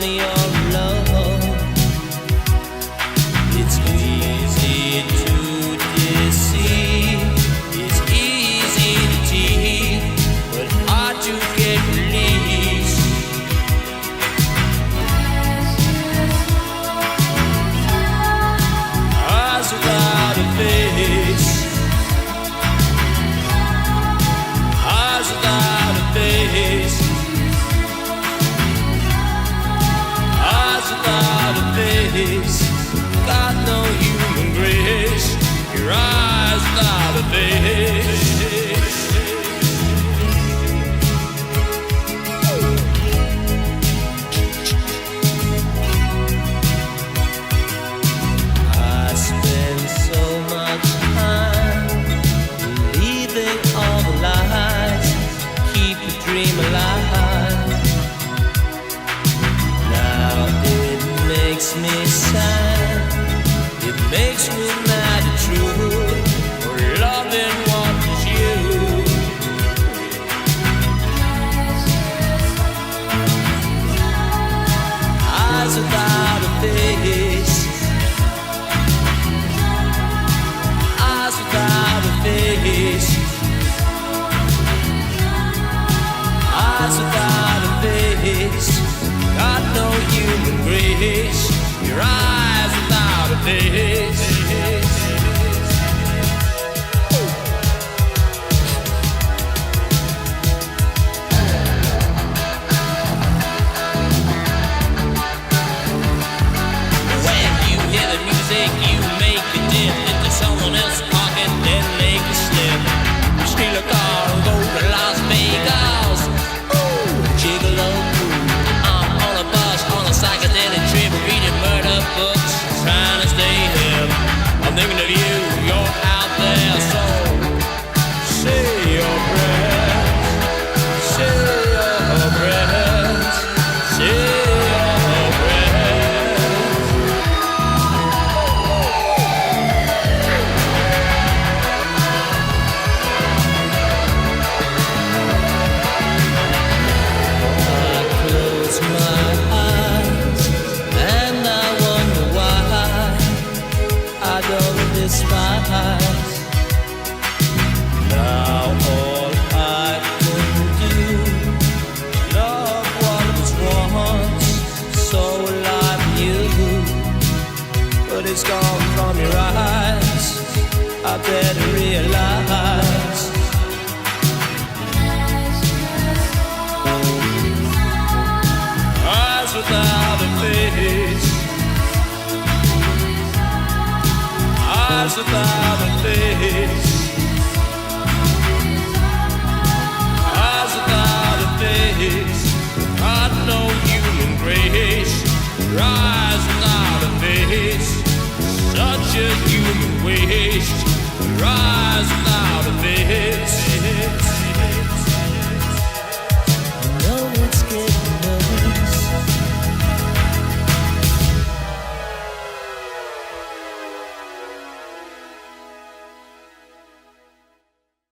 me your love. It's easy to deceive, it's easy to tease, but hard to get released. Eyes without a face, eyes without a face, eyes without a face. Got no human grace. Your eyes without a face. I spend so much time believing all the lies, keep the dream alive. Now it makes me sad, it makes me mad and true, for loving what is you. Eyes without a face, eyes without a face, eyes without a face. Got no human grace. Your eyes without a face. When you hear the music, you make it dip into someone else's pocket, then make it slip. You steal a car and go to Las Vegas. Ooh, gigolo. I'm on a bus, on a psychedelic trip, reading murder books, trying to stay hip. I'm thinking of you, you're out there, so say your prayers, say your prayers, say your prayers. I close my eyes and I wonder why I don't despise. Now all I can do, love what was once so alive in you, but it's gone from your eyes. I better realize. Eyes without a face, eyes without a face, eyes without a face. Got no human grace. Your eyes without a face, such a human waste. Your eyes without a face.